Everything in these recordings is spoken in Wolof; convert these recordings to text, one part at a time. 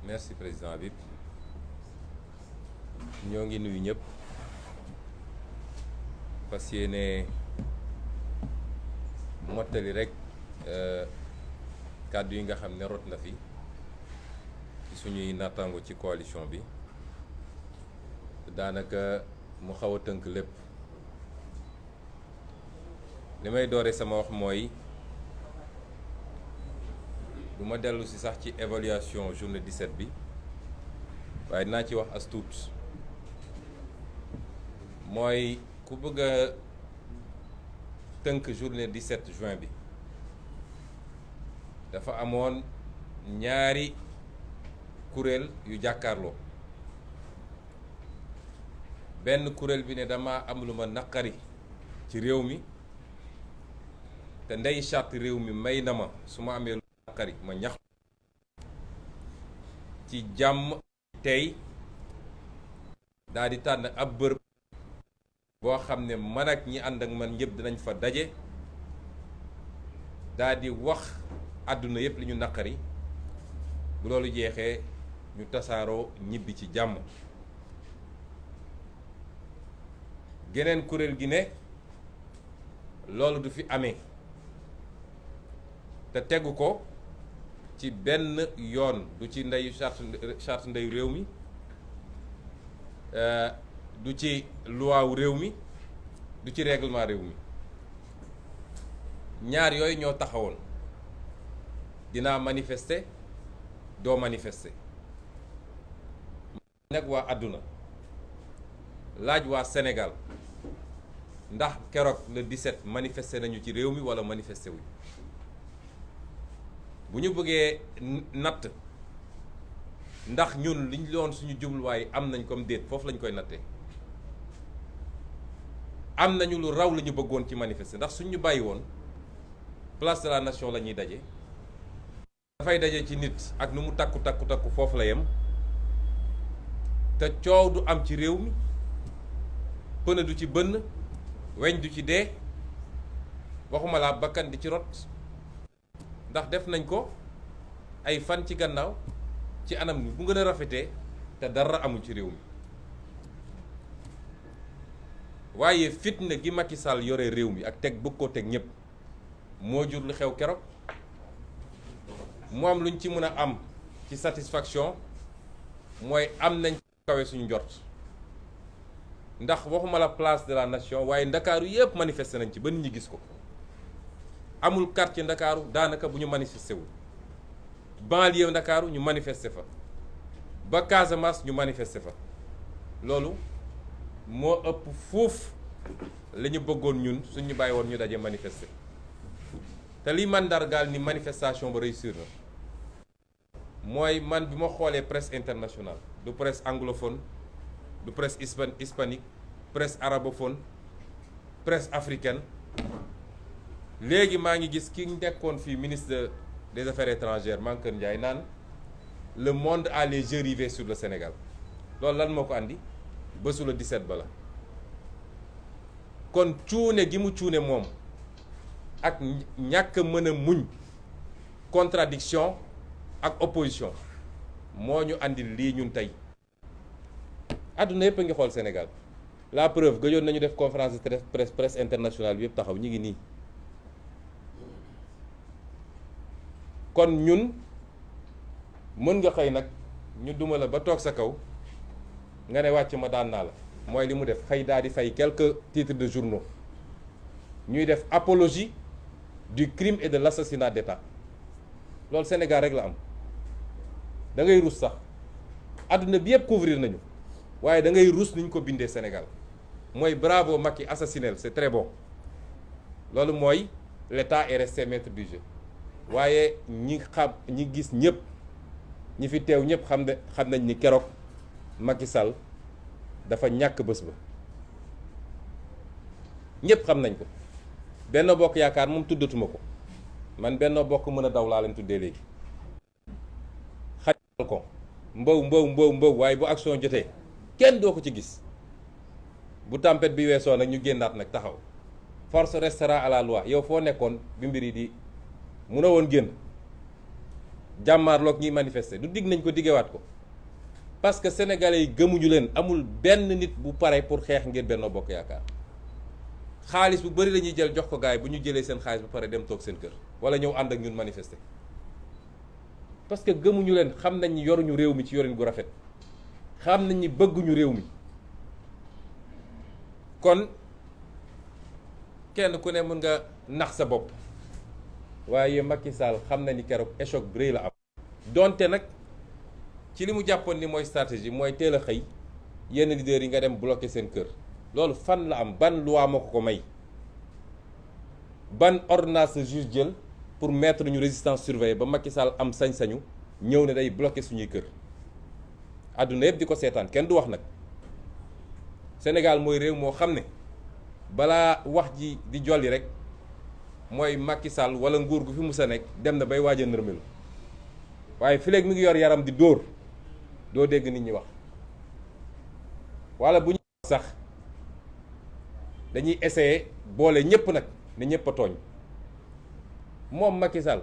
merci président Habib ñoo ngi nuyu ñëpp fas yéene mottali rek kàddu yi nga xam ne rot na fi ci suñuy nattango ci coalition bi daanaka mu xaw a tënk lépp li may doore sama wax mooy du ma dellu si sax ci évaluation journée 17 bi waaye dinaa ci wax as tuut mooy ku bëgg a tënk journée 17 juin bi dafa amoon ñaari kuréel yu jàkkaarloo benn kuréel bi ne dama am lu ma naqari ci réew mi te ndey charte réew mi may na ma su ma amee lu naqari ma ñax ci jàmm tey daal di tànn ab bërëb boo xam ne man ak ñi ànd ak man ñëpp dinañ fa daje daal di wax àdduna yëpp li ñu naqari bu loolu jeexee ñu tasaaroo ñibbi ci jàmm. geneen kuréel gi ne loolu du fi amee te tegu ko ci benn yoon du ci ndeyu charte ndeyu réew mi du ci luwaawu réew mi du ci règlement réew mi ñaar yooyu ñoo taxawoon dinaa manifester doo manifester nag waa àdduna laaj waa Sénégal ndax keroog le 17 manifester nañu ci réew mi wala manifester wuñ bu ñu bëggee natt ndax ñun liñ doon suñu jubluwaay am nañ comme déet foofu lañ koy nattee am nañu lu raw la ñu bëggoon ci manifester ndax suñu bàyyi woon place de la nation la ñuy daje dafay daje ci nit ak nu mu takku foofu la yem te coow du am ci réew mi pëna du ci bënn weñ du ci dee waxuma laa bakkan di ci rot ndax def nañ ko ay fan ci gannaaw ci anam bu gën a rafetee te dara amul ci réew mi waaye fitna gi Macky Sall yore réew mi ak teg bëgg koo teg ñëpp moo jur lu xew keroog mu am luñ ci mën a am ci satisfaction mooy am nañ kawe suñu njort ndax waxuma la place de la nation waaye ndakaaru yëpp manifesté nañ ci ba nit ñi gis ko amul quartier ndakaaru daanaka bu ñu manifesté wul banlieue ndakaaru ñu manifesté fa ba Casamance ñu manifesté fa loolu moo ëpp fuuf la ñu bëggoon ñun suñu bàyyi woon ñu daje manifester te liy mandargaal ni manifestation ba réussir na mooy man bi ma xoolee presse internationale du presse anglophone du presse hispanique presse arabophone presse africaine léegi maa ngi gis ki nekkoon fii ministre des affaires étrangères Mankeur Ndiaye naan le monde a les yeux rivés sur le Sénégal loolu lan moo ko andi bésu le 17 ba la kon cuune gi mu cuune moom ak ñàkk mën a muñ contradiction ak opposition moo ñu andi lii ñun tey àdduna yëpp a ngi xool Sénégal la preuve gëjoon nañu def conférence de presse internationale bi yëpp taxaw ñi ngi nii kon ñun mën nga xëy nag ñu duma la ba toog sa kaw nga ne wàcc ma daan naa la mooy li mu def xëy daal di fay quelques titres de journaux ñuy def apologie du crime et de l'assassinat d'État loolu Sénégal rek la am da ngay rus sax àdduna bi yëpp couvrir nañu waaye da ngay rus niñ ko bindee Sénégal mooy bravo Macky assassiné c'est très bon loolu mooy l'État est resté maître du jeu waaye ñi gis ñëpp ñi fi teew ñëpp xam nañ ni keroog Macky Sall dafa ñàkk bés ba ñëpp xam nañ ko Benno Bokk Yaakaar moom tuddatuma ko man Benno Bokk mën a daw laa leen tuddee léegi xajal ko mbow waaye bu action jotee kenn doo ko ci gis bu tempête bi weesoo nag ñu génnaat nag taxaw force restera à la loi yow foo nekkoon bi mbir yi di mun a woon génn jàmmaarloog ñuy manifester du dig nañ ko diggewaat ko parce que sénégalais yi gëmuñu leen. amul benn nit bu pare pour xeex ngir Benno Bokk Yaakaar xaalis bu bari la ñuy jël jox ko gaay bu ñu jëlee seen xaalis bu pare dem toog seen kër wala ñëw ànd ak ñun manifester parce que gëmuñu leen. xam nañ ni yoruñu réew mi ci yorin gu rafet, xam nañ ni bëgguñu réew mi. kon kenn ku ne mën nga nax sa bopp waaye Macky Sall xam na ni keroog échec bu rëy la am. donte nag ci li mu jàppoon ni mooy stratégie mooy teel a xëy yenn leaders yi nga dem bloquer seen kër. loolu fan la am, ban loi moo ko may, ban ordonnance juge jël pour mettre ñu résistance surveillée ba Macky Sall am sañ-sañu ñëw ne day bloquer suñuy kër. àdduna yëpp di ko seetaan kenn du wax nag. Sénégal mooy réew moo xam ne balaa wax ji di jolli rek mooy Macky Sall wala nguur gu fi mus a nekk dem na bay waaj a nërmelu waaye fi léegi mi ngi yor yaram di dóor doo dégg nit ñi wax wala bu ñu sax dañuy essayer boole ñëpp nag ne ñëpp a tooñ. moom Macky Sall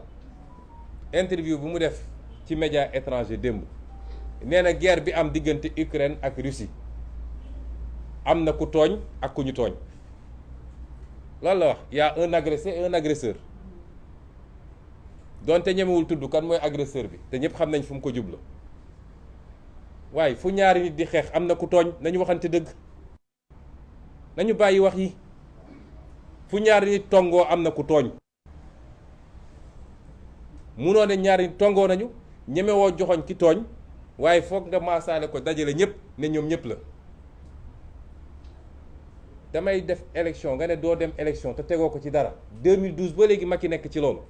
interview bu mu def ci média étranger démb nee na guerre bi am diggante Ukraine ak Russie am na ku tooñ ak ku ñu tooñ. loolu la wax y a un agressé et un agresseur donte ñemewul tudd kan mooy agresseur bi te ñëpp xam nañ fu mu ko jublu waaye fu ñaari nit di xeex am na ku tooñ. nañu waxante dëgg, nañu bàyyi wax yi. fu ñaari nit tongoo am na ku tooñ. munoo ne ñaari nit tongoo nañu ñemewoo joxoñ ki tooñ waaye foog nga maasaale ko dajale ñëpp ne ñoom ñëpp la. damay def élection nga ne doo dem élection te tegoo ko ci dara 2012 ba léegi Macky nekk ci loolu.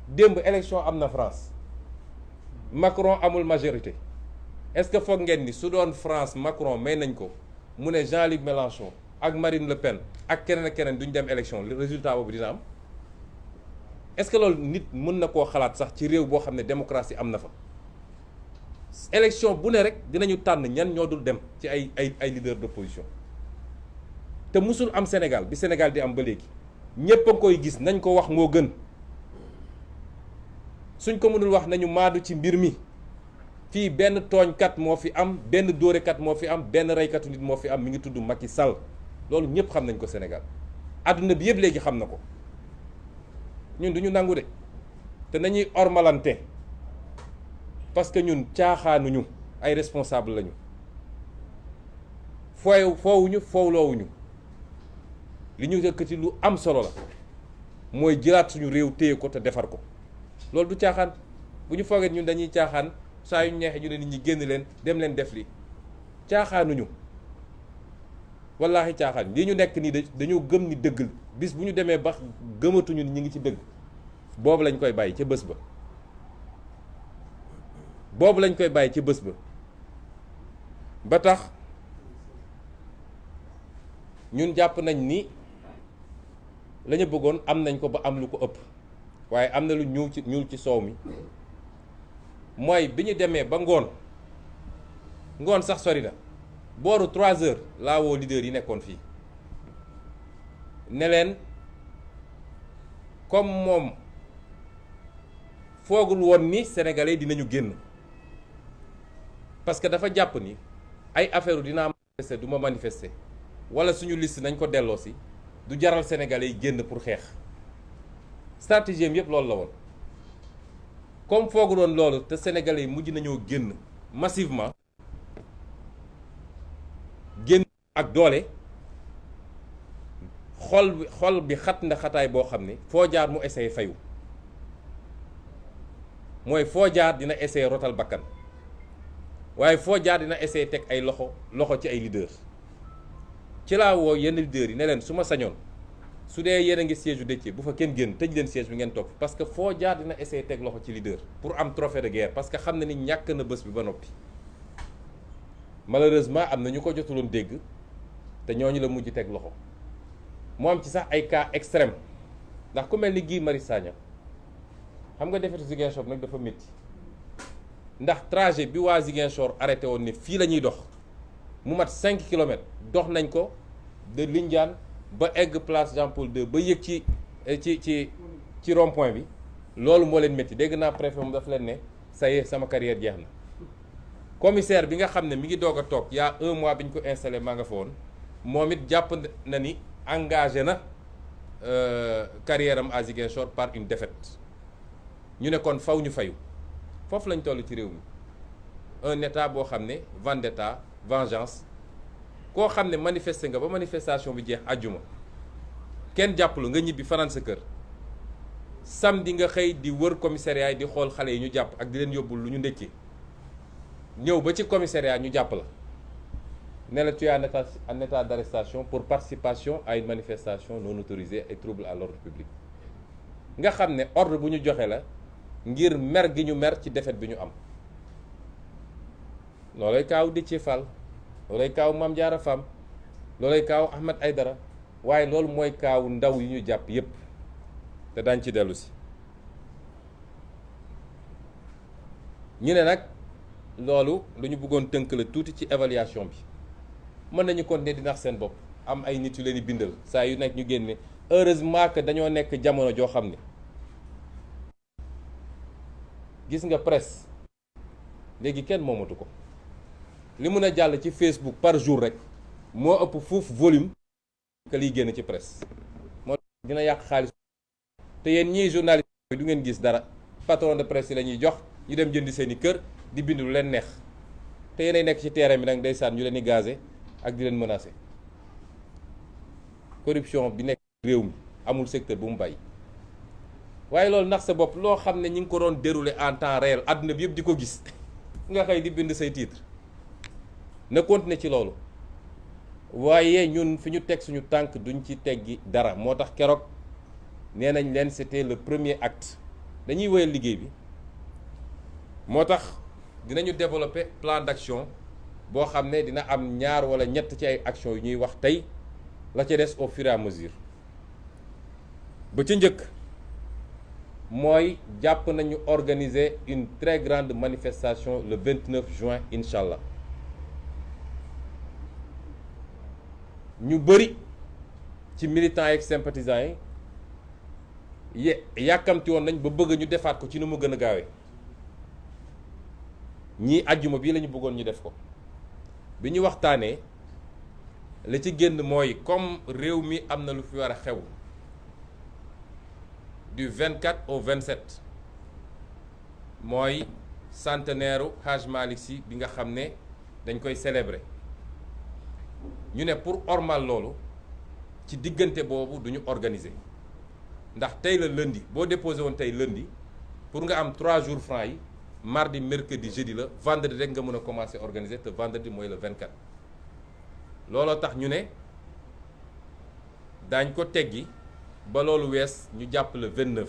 démb élection am na France Macron amul majorité. est-ce que foog ngeen ni su doon France Macron may nañ ko mu ne Jean-Luc Mélenchon ak Marine Le Pen ak keneen ak keneen duñ dem élection le résultat boobu dina am? est-ce que loolu nit mën na koo xalaat sax ci réew boo xam ne démocratie am na fa? élection bu ne rek dinañu tànn ñan ñoo dul dem ci ay leader d'opposition te musul am Sénégal bi Sénégal di am ba léegi ñépp a koy gis. nañ ko wax moo gën. suñ ko mënul wax nañu maadu ci mbir mi. fii benn tooñkat moo fi am, benn dóorekat moo fi am, benn reykatu nit moo fi am, mi ngi tudd Macky Sall. loolu ñëpp xam nañ ko Sénégal àdduna bi yëpp léegi xam na ko. ñun duñu nangu de te nañuy ormalante parce que ñun caaxaanuñu, ay responsable lañu. foowuñu foowloowuñu. li ñu yëkkati lu am solo la mooy jëlaat suñu réew téye ko te defar ko. loolu du caaxaan. bu ñu foogee ñun dañuy caaxaan saa yu neexee ñu ne nit ñi génn leen dem leen def li caaxaanuñu. wallaahi caaxaan lii ñu nekk nii dañoo gëm ni dëgg bis bu ñu demee ba gëmatuñu ni ñu ngi ci dëgg boobu lañ koy bàyyi ca bés ba. boobu lañ koy bàyyi ci bés ba. ba tax ñun jàpp nañ ni la ñu bëggoon am nañ ko ba am lu ko ëpp waaye am na lu ñuul ci soow mi mooy bi ñu demee ba ngoon sax sori na booru 3 heures laa woo leader yi nekkoon fii ne leen comme moom foogul woon ni sénégalais dinañu génn parce que dafa jàpp ni ay affaire dinaa manifester du ma manifester wala suñu liste nañ ko delloo si du jaral sénégalais yi génn pour xeex. stratégie am yëpp loolu la woon comme foogu doon loolu te sénégalais yi mujj nañoo génn massivement génn ak doole xol bi xat na xataay boo xam ne foo jaar mu essayé fayu mooy foo jaar dina essayé rotal bakkan waaye foo jaar dina essayé teg ay loxo ci ay leaders ci laa woo yenn leaders yi ne leen su ma sañoon su dee yéen a ngi siège u Déthié bu fa kenn génn tëj leen siège bi ngeen toog parce que foo jaar dina essayer teg loxo ci leader pour am trophée de guerre parce que xam na ni ñàkk na bés bi ba noppi. malheureusement am na ñu ko jotuloon dégg te ñooñu la mujj teg loxo mu am ci sax ay cas extrême ndax ku mel ni Guy Marius Sagna xam nga defetu Ziguinchor nag dafa métti ndax trajet bi waa Ziguinchor arrêté woon ne fii la ñuy dox mu mat 5 kilomètres dox nañ ko de Lindiane ba egg place Jean Paul II ba yëg ci rond-point bi loolu moo leen métti dégg naa préfet mu daf leen ne ça y est sama carrière jeex na. commissaire bi nga xam ne mi ngi doog a toog y a 1 mois bi ñu ko installé maa nga fa woon moom it jàpp na ni engagé na carrière am à Ziguinchor par une défaite ñu ne kon faw ñu fayu foofu lañ toll ci réew mi un état boo xam ne vendetta vengeance koo xam ne manifester nga ba manifestation bi jeex àjjuma kenn jàppalu nga ñibbi fanaan sa kër samedi nga xëy di wër commissariat yi di xool xale yi ñu jàpp ak di leen yóbbul lu ñu ndékki ñëw ba ci commissariat ñu jàpp la ne la tu es en état d'arrestation pour participation à une manifestation non autorisée et trouble à l'ordre public nga xam ne ordre bu ñu joxe la ngir mer gi ñu mer ci défaite bi ñu am loolay kaaw Déthié Fall loolay kaaw Mame Diarra Fam loolay kaaw Ahmed Aïdara waaye loolu mooy kaaw ndaw yi ñu jàpp yépp te daañ ci dellu si ñu ne nag loolu lu ñu bëggoon tënk la tuuti ci évaluation bi mën nañu continuer di nax seen bopp am ay nit yu leen di bindal saa yu nekk ñu génne heureusement que dañoo nekk jamono joo xam ne gis nga presse léegi kenn moomatu ko li mun a jàll ci Facebook par jour rek moo ëpp fuuf volume que liy génn ci presse moo dina yàq xaalis te yéen ñii journaliste yi du ngeen gis dara patron de presse yi la ñuy jox ñu dem jëndi seeni kër di bind lu leen neex te yéenay nekk ci terrain bi nag ndeysaan ñu leen di gazé ak di leen menacé corruption bi nekk réew mi amul secteur bu mu bàyyi waaye loolu ndax sa bopp loo xam ne ñi ngi ko doon dérouler en temps réel àdduna bi yëpp di ko gis nga xëy di bind say titre na continuer ci loolu waaye ñun fi ñu teg suñu tànk duñ ci teggi dara moo tax keroog nee nañ leen c'était le premier acte dañuy wéyal liggéey bi moo tax dinañu développer plan d'action boo xam ne dina am ñaar wala ñett ci ay actions yu ñuy wax tey la ca des au fur et à mesure ba ca njëkk mooy jàpp nañu organiser une très grande manifestation le 29 juin incha allah ñu bëri ci militants yi ak sympathisants yi yàkkamti woon nañ ba bëgg ñu defaat ko ci nu mu gën a gaawee ñii àjjuma bii la ñu bëggoon ñu def ko bi ñu waxtaanee la ci génn mooy comme réew mi am na lu fi war a xew du 24 au 27 mooy centenaire Hadj Malick Sy bi nga xam ne dañ koy célébrer ñu ne pour ormal loolu ci diggante boobu duñu organiser ndax tey la lundi boo déposé woon tey lundi pour nga am 3 jours francs yi mardi mercredi jeudi la vendredi rek nga mën a commencer organiser te vendredi mooy le 24 looloo tax ñu ne daañ ko teggi ba loolu wees ñu jàpp le 29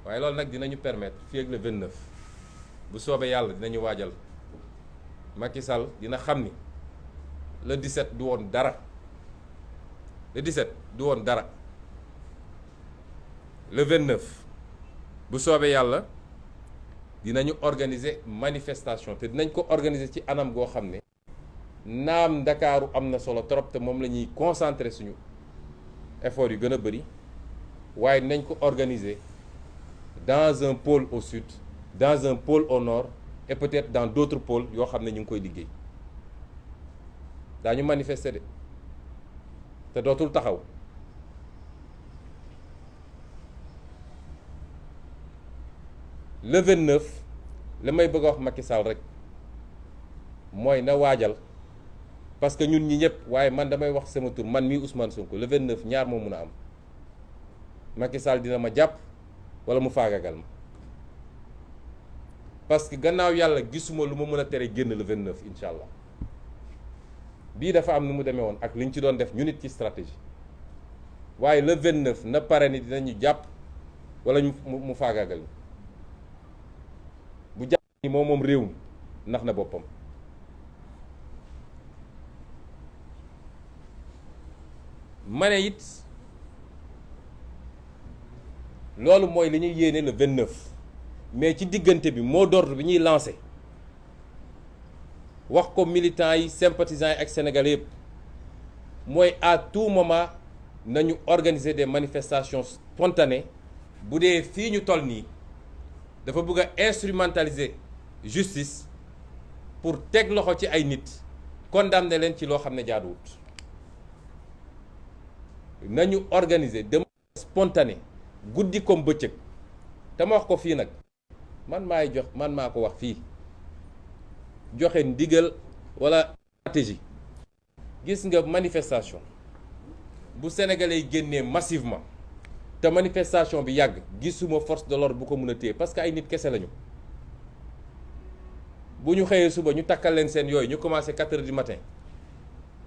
waaye loolu nag dinañu permettre fii ak le 29 bu soobee yàlla dinañu waajal Macky Sall dina xam ni le 17 du woon dara le 17 du woon dara le 29 bu soobee yàlla dinañu organiser manifestation te dinañ ko organiser ci anam goo xam ne naam Ndakaaru am na solo trop te moom la ñuy concentrer suñu effort yu gën a bëri waaye dinañ ko organiser dans un pôle au sud dans un pôle au nord et peut-être dans d'autres pôles yoo xam ne ñu ngi koy liggéey daañu manifester de te dootul taxaw le 29 li may bëgg a wax Macky Sall rek mooy na waajal parce que ñun ñi ñëpp waaye man damay wax sama tur man mii Ousmane Sonko le 29 ñaar moo mun a am Macky Sall dina ma jàpp wala mu faagagal ma parce que gannaaw yàlla gisuma lu ma mën a tere génn le 29 incha allah bii dafa am nu mu demee woon ak li ñu ci doon def ñu nit ci stratégie waaye le 29 na pare ni dinañu jàpp wala mu faagagal ñu bu jàpp ni moom réew mi ndax na boppam. ma ne it loolu mooy li ñuy yéene le 29 mais ci diggante bi mot d'ordre bi ñuy lancé wax ko militants yi sympathisants yi ak sénégalais yëpp mooy à tout moment nañu organiser des manifestations spontanées bu dee fii ñu toll nii dafa bëgg a instrumentaliser justice pour teg loxo ci ay nit condamné leen ci loo xam ne jaaduwut. nañu organiser demande spontanée guddi comme bëccëg te ma wax ko fii nag man maa ko wax fii joxe ndigal wala stratégie. gis nga manifestation bu sénégalais yi génnee massivement te manifestation bi yàgg gisuma force de l'ordre bu ko mën a téye parce que ay nit kese lañu. bu ñu xëyee suba ñu takkal leen seen yooyu ñu commencé 4 heures du matin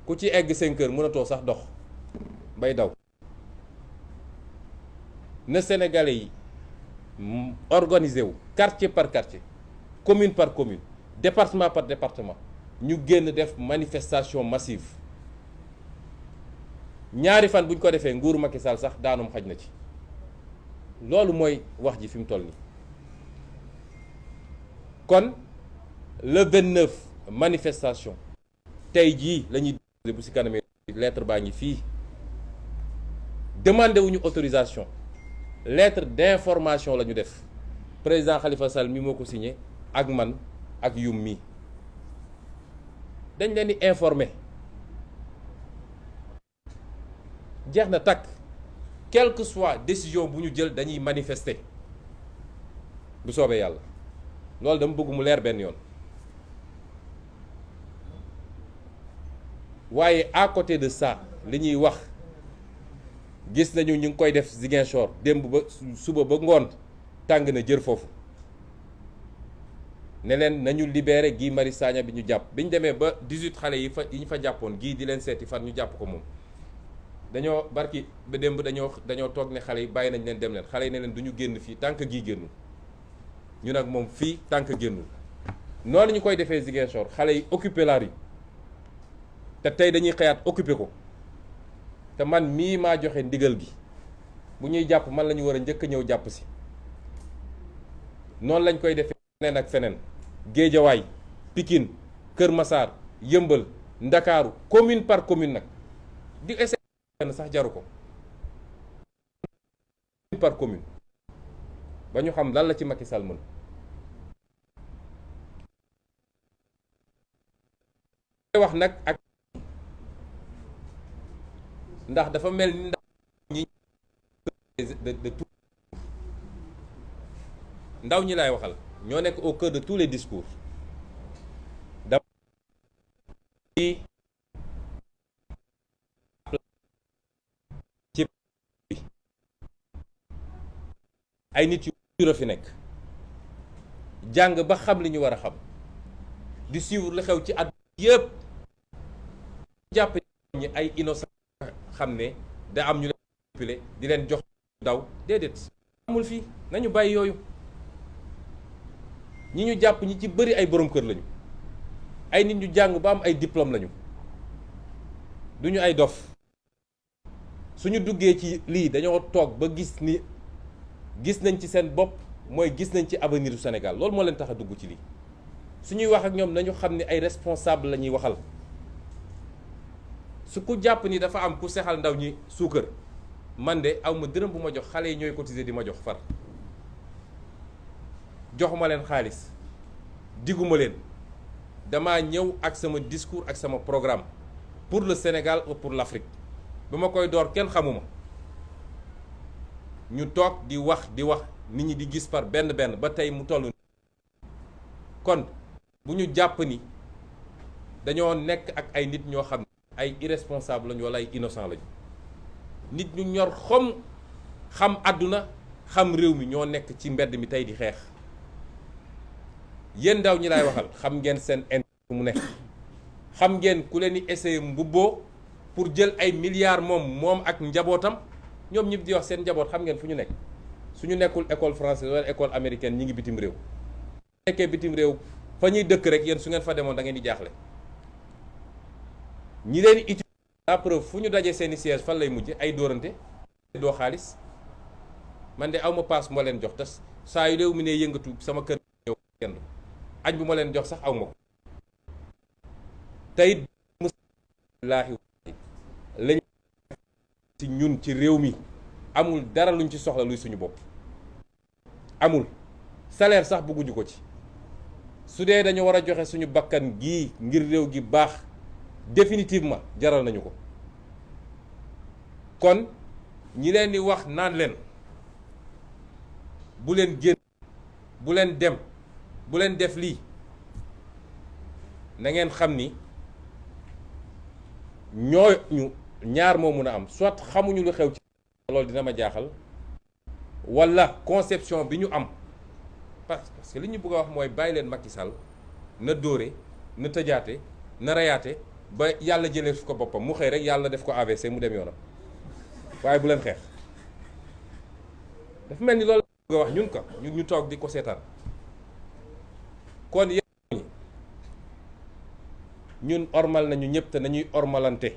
ku ci egg 5 heures mënatoo sax dox bay daw. na sénégalais yi organisé wu quartier par quartier, commune par commune, département par département ñu génn def manifestation massive. ñaari fan buñ ko defee nguuru Macky Sall sax daanum xaj na ci. loolu mooy wax ji fi mu toll nii kon le 29 manifestation tey jii la ñuy bu si kanamee lettre baa ngi fii demandé wuñu autorisation lettre d'information la ñu def président Khalifa Sall mi moo ko signé ak man ak yum mi dañ leen di informer jeex na takk quelle que soit décision bu ñu jël dañuy manifester bu soobee yàlla loolu dama bëgg mu leer benn yoon. waaye à côté de ça li ñuy wax gis nañu ñu ngi koy def Ziguinchor démb ba suba ba ngoon tàng na jër foofu ne leen nañu libéré Guy Marius Sagna bi ñu jàpp bi ñu demee ba 18 xale yi ñu fa jàppoon gii di leen seeti fan ñu jàpp ko moom dañoo barki ba démb dañoo toog ne xale yi bàyyi nañ leen dem leen xale yi ne leen du ñu génn fii tant que gii génnul ñu nag moom fii tant que génnul noonu ñu koy defee Ziguinchor xale yi occupé la rue te tey dañuy xëyaat occupé ko te man mii maa joxe ndigal gi bu ñuy jàpp man la ñu war a njëkk a ñëw jàpp si noonu lañ koy defee feneen ak feneen Géejawaay Pikine Kër Massar Yëmbal Ndakaaru commune par commune nag di essayer sax jaru ko commune par commune ba ñu xam lan la ci Macky Sall mën wax nag ak ndax dafa mel ni ndaw ñi de tout ndaw ñi laay waxal ñoo nekk au cœur de tous les discours dama ci ay nit yu fi nekk jàng ba xam li ñu war a xam di suivre li xew ci at yëpp jàpp ñi ay innocent xam ne da am ñu leen di leen jox daw déedéet amul fii nañu bàyyi yooyu ñi ñu jàpp ñi ci bëri ay borom kër lañu ay nit ñu jàng ba am ay diplôme lañu duñu ay dof suñu duggee ci lii dañoo toog ba gis nañ ci seen bopp mooy gis nañ ci avenir du Sénégal loolu moo leen tax a dugg ci lii suñuy wax ak ñoom nañu xam ne ay responsable la ñuy waxal su ku jàpp ni dafa am ku sexal ndaw ñi suukar man de aw ma dërëm bu ma jox xale yi ñooy cotiser di ma jox far joxuma leen xaalis diguma leen dama ñëw ak sama discours ak sama programme pour le Sénégal ou pour l'Afrique ba ma koy door kenn xamuma ñu toog di wax nit ñi di gis par benn ba tey mu toll kon bu ñu jàpp ni dañoo nekk ak ay nit ñoo xam ay irresponsable lañu wala ay innocent lañu nit ñu ñor xam àdduna xam réew mi ñoo nekk ci mbedd mi tey di xeex yéen ndaw ñi laay waxal xam ngeen seen intérêt mu nekk xam ngeen ku leen di essayer mbubboo pour jël ay milliards moom ak njabootam ñoom ñëpp di wax seen njaboot xam ngeen fu ñu nekk suñu nekkul école française wala école américaine ñi ngi bitim réew nekkee bitim réew fa ñuy dëkk rek yéen su ngeen fa demoon da ngeen di jaaxle ñi leen utiliser la preuve fu ñu dajee seeni siège fan lay mujje ay dóorante doo xaalis man de aw ma paas moo leen jox te saa yu réew mi ne yëngatu sama kër ñëw kenn añ bu ma leen jox sax aw ma ko tey laahi lañ ci ñun ci réew mi amul dara luñ ci soxla luy suñu bopp amul salaire sax bëgguñu ko ci su dee dañu war a joxe suñu bakkan gii ngir réew gi baax définitivement jaral nañu ko kon ñi leen di wax naan leen bu leen génn bu leen dem bu leen def lii na ngeen xam ni ñooñu ñaar moo mun a am soit xamuñu lu xew ci loolu dina ma jaaxal walla conception bi ñu am parce que li ñu bëgg a wax mooy bàyyi leen Macky Sall na dóore na tëjaate na reyaate ba yàlla jëlee su ko boppam mu xëy rek yàlla def ko AVC mu dem yoonam waaye bu leen xeex dafa mel ni loolu la bëgg a wax ñun ko ñu toog di ko seetaan kon yéen ñun ormal nañu ñëpp te nañuy ormalante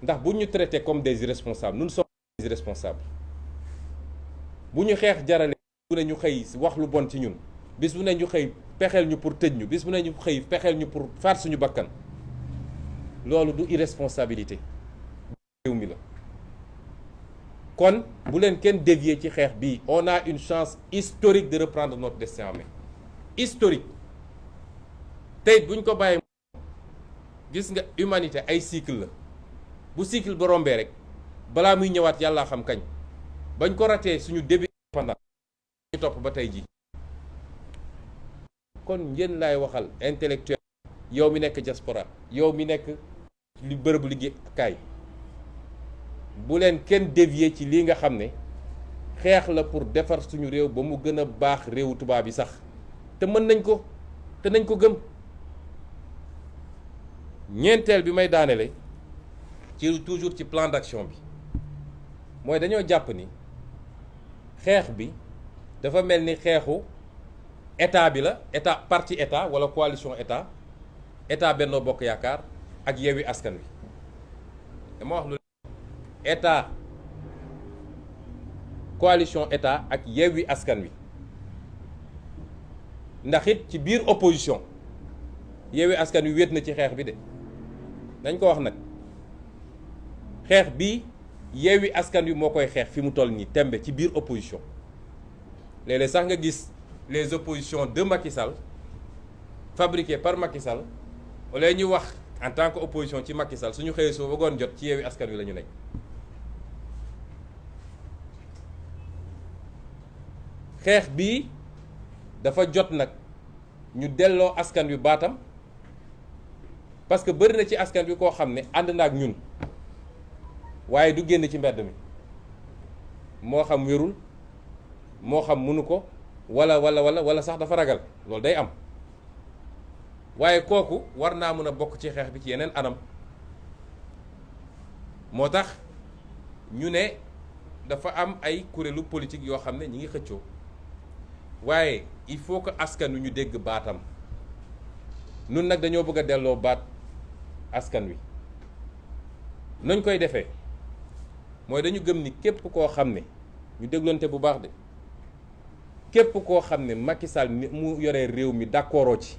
ndax bu ñu traité comme des irresponsables nous sommes des irresponsables bu ñu xeex jarale bis bu ne ñu xëy wax lu bon ci ñun bis bu ne ñu xëy pexeel ñu pour tëj ñu bis bu ne ñu xëy pexeel ñu pour faat suñu bakkan loolu du irresponsabilité réew mi la kon bu leen kenn dévier ci xeex bii on a une chance historique de reprendre notre destin en main historique tey buñ ko bàyyee gis nga humanité ay cycle la bu cycle ba rombee rek balaa muy ñëwaat yàllaa xam kañ bañ ko ratee suñu début indépendance ñu topp ba tey ji kon ngeen laay waxal intellectuel yow mi nekk diaspora yow mi nekk li bërëbu liggéeykaay bu leen kenn dévier ci lii nga xam ne xeex la pour defar suñu réew ba mu gën a baax réewu tubaab yi sax te mën nañ ko te nañ ko gëm ñeenteel bi may daanele ci toujours ci plan d'action bi mooy dañoo jàpp ni xeex bi dafa mel ni xeexu état bi la état parti état wala coalition état Benno Bokk Yaakaar ak Yewwi Askan Wi dama wax lu état coalition état ak Yewwi Askan Wi ndax it ci biir opposition Yewwi Askan Wi wéet na ci xeex bi de dañ ko wax nag xeex bi Yewwi Askan Wi moo koy xeex fi mu toll nii tembe ci biir opposition léeg-léeg sax nga gis les oppositions de Macky Sall fabriquées par Macky Sall wala ñu wax en tant que opposition ci Macky Sall suñu xëyee soo bëggoon jot ci Yewwi Askan Wi la ñu nekk xeex bii dafa jot nag ñu delloo askan wi baatam parce que bëri na ci askan wi koo xam ne ànd na ak ñun waaye du génn ci mbedd mi moo xam wérul moo xam mënu ko wala sax dafa ragal loolu day am waaye kooku war naa mën a bokk ci xeex bi ci yeneen anam moo tax ñu ne dafa am ay kuréelu politique yoo xam ne ñi ngi xëccoo waaye il faut que askan wi ñu dégg baatam nun nag dañoo bëgg a delloo baat askan wi nañ koy defee mooy dañu gëm ni képp koo xam ne ñu dégloonte bu baax de képp koo xam ne Macky Sall ni mu yoree réew mi d'accordoo ci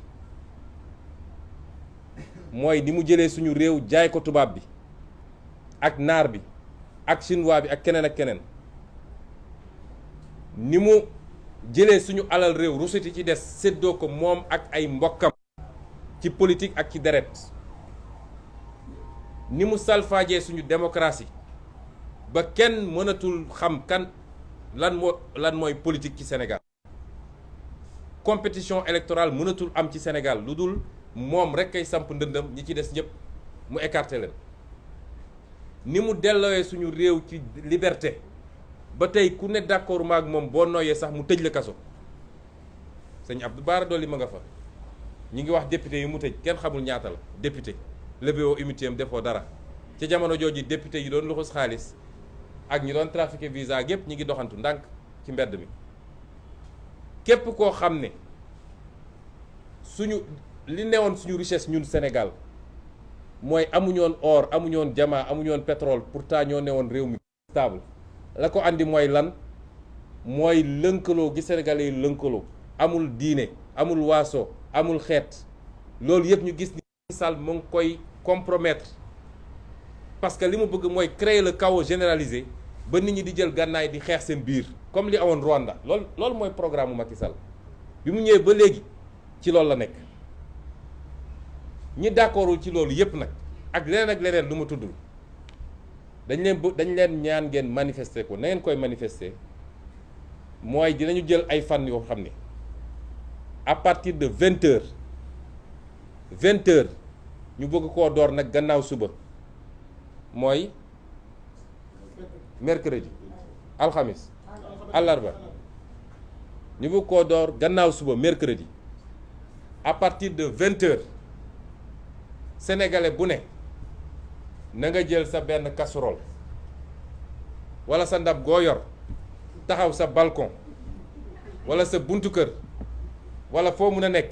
mooy ni mu jëlee suñu réew jaay ko tubaab bi ak naar bi ak chinois bi ak keneen ak keneen ni mu jëlee suñu alal réew rusuti ci des séddoo ko moom ak ay mbokkam ci politique ak ci deret ni mu salfaajee suñu démocratie ba kenn mënatul xam kan lan mooy politique ci Sénégal compétition électorale mënatul am ci Sénégal lu dul moom rek kay samp ndëndëm ñi ci des ñëpp mu écarté leen ni mu delloowee suñu réew ci liberté ba tey ku ne d'accord maag moom boo nooyee sax mu tëj la kaso sëñ Abdou Bara Dolly ma nga fa ñi ngi wax député yi mu tëj kenn xamul ñaata la député levé au immunité am defoo dara ci jamono jooju député yi doon luxus xaalis ak ñi doon trafiqué visa gépp ñi ngi doxantu ndànk ci mbedd mi képp koo xam ne suñu li newoon suñu richesse ñun Sénégal mooy amuñoon or amuñoon diamant amuñoon pétrole pourtant ñoo newoon réew mi stable la ko andi mooy lan mooy lënkaloo gi Sénégalais yi lënkaloo amul diine amul waaso amul xeet loolu yëpp ñu gis ni Sall mu ngi koy compromettre parce que li mu bëgg mooy créer le chaos généralisé ba nit ñi di jël gànnaay di xeex seen biir comme li awoon Rwanda loolu mooy programme Macky Sall bi mu ñëwee ba léegi ci loolu la nekk. ñi d'accordul ci loolu yépp nag ak leneen lu ma tuddul dañ leen ñaan ngeen manifester ko na ngeen koy manifester mooy dinañu jël ay fan yoo xam ne à partir de 20h ñu bëgg koo door nag gannaaw suba mooy mercredi alxamis àllarba ñu bëgg koo door gannaaw suba mercredi à partir de 20h sénégalais bu ne na nga jël sa benn casserole wala sa ndab goo yor taxaw sa balcon wala sa buntu kër wala foo mun a nekk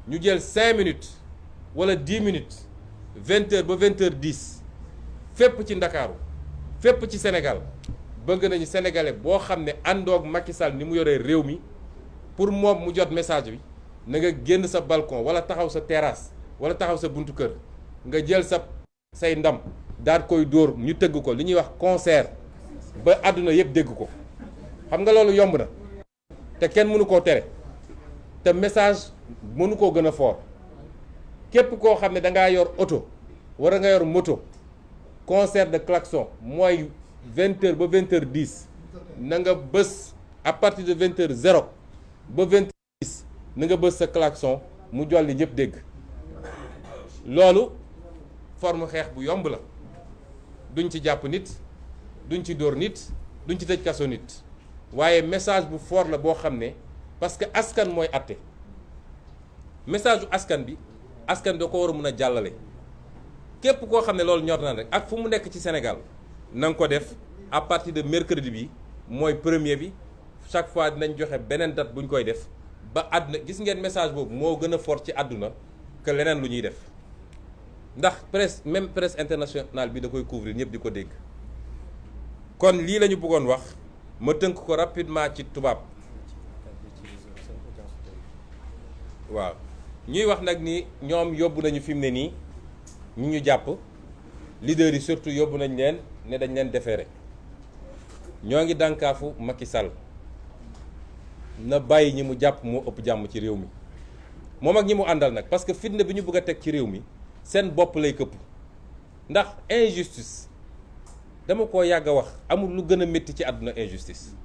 ñu jël 5 minutes wala 10 minutes 20h ba 20h10 fépp ci Ndakaaru fépp ci Sénégal bëgg nañu sénégalais boo xam ne àndoog Macky Sall ni mu yoree réew mi pour moom mu jot message bi na nga génn sa balcon wala taxaw sa terrasse wala taxaw sa buntu kër nga jël say ndam daal koy dóor ñu tëgg ko li ñuy wax concert ba àdduna yëpp dégg ko xam nga loolu yomb na te kenn mënu koo tere te message mënu koo gën a fort képp koo xam ne da ngaa yor oto wala nga yor moto concert de klaxon mooy 20h ba 20h10 na nga bës à partir de 20h0 ba 20h10 na nga bës sa klaxon mu jolli ñëpp dégg loolu forme xeex bu yomb la duñ ci jàpp nit duñ ci dóor nit duñ ci tëj kaso nit waaye message bu fort la boo xam ne parce que askan mooy àtte message bu askan bi da ko war a mën a jàllale képp koo xam ne loolu ñor na rek ak fu mu nekk ci Sénégal na nga ko def à partir de mercredi bi mooy premier bi chaque fois dinañ joxe beneen date bu ñu koy def ba àdduna gis ngeen message boobu moo gën a fort ci àdduna que leneen lu ñuy def ndax presse internationale bi da koy couvrir ñëpp di ko dégg kon lii la ñu bëggoon wax ma tënk ko rapidement ci tubaab waaw ñuy wax nag ni ñoom yóbbu nañu fi mu ne nii ñu jàpp leader yi surtout yóbbu nañ leen ne dañ leen déféré ñoo ngi dànkaafu Macky Sall na bàyyi ñi mu jàpp moo ëpp jàmm ci réew mi moom ak ñi mu àndal nag parce que fitna bi ñu bëgg a teg ci réew mi seen bopp lay këpp ndax injustice dama ko yàgg a wax amul lu gën a métti ci àdduna injustice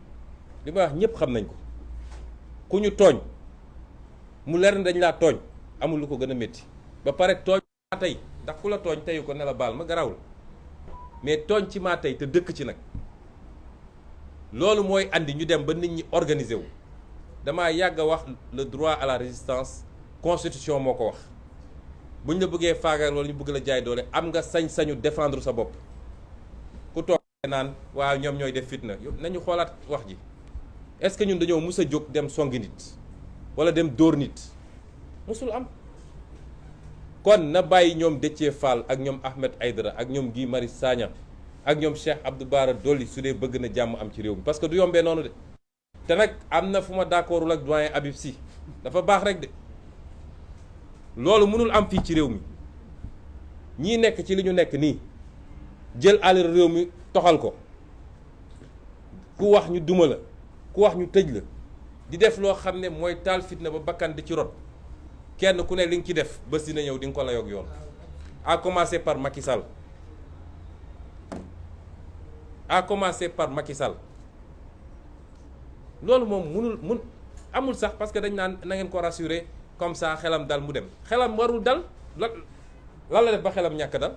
li ma wax ñëpp xam nañ ko ku ñu tooñ mu leer dañ laa tooñ amul lu ko gën a métti ba pare tooñ maa tey ndax ku la tooñ teyu ko ne la baal ma garawul mais tooñ ci maa tey te dëkk ci nag loolu mooy andi ñu dem ba nit ñi organiser wu damaa yàgg a wax le droit à la résistance constitution moo ko wax buñ la bëggee faagal wala ñu bëgg la jaay doole am nga sañ-sañu défendre sa bopp ku toog naan waaw ñoom ñooy def fitna nañu xoolaat wax ji est-ce que ñun dañoo mus a jóg dem songi nit wala dem dóor nit musul am kon na bàyyi ñoom Déthié Fall ak ñoom Ahmed Aïdara ak ñoom Guy Marius Sagna ak ñoom Cheikh Abdou Bara Dolly su dee bëgg na jàmm am ci réew mi parce que du yombee noonu de te nag am na fu ma d'accordul ak doyen Habib Sy dafa baax rek de loolu mënul am fii ci réew mi ñii nekk ci li ñu nekk nii jël alal réew mi toxal ko ku wax ñu duma la ku wax ñu tëj la di def loo xam ne mooy taal fitna ba bakkan di ci rot kenn ku ne li nga ci def bés dina ñëw di nga ko layoog yoon à commencer par Macky Sall loolu moom amul sax parce que dañ naan na ngeen ko rassurer comme ça xelam dal mu dem xelam warul dal lan la def ba xelam ñàkk dal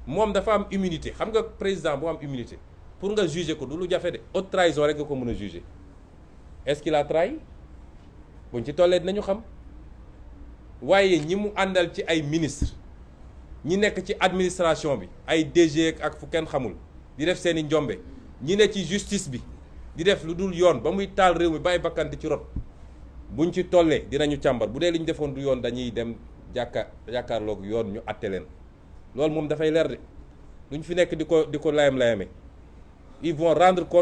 moom dafa am immunité xam nga président bu am immunité pour nga juger ko du lu jafe de haute trahison rek nga ko mën a juger est-ce qu'il a trahi buñ ci tollee dinañu xam waaye ñi mu àndal ci ay ministre ñi nekk ci administration bi ay DG ak fu kenn xamul di def seeni njombe ñi ne ci justice bi di def lu dul yoon ba muy taal réew mi bàyyi bakkan di ci rot buñ ci tollee dinañu càmbar bu dee li ñu defoon du yoon dañuy dem jàkkaarloog yoon ñu àtte leen loolu moom dafay leer de duñ fi nekk di ko layam-layame ils vont rendre compte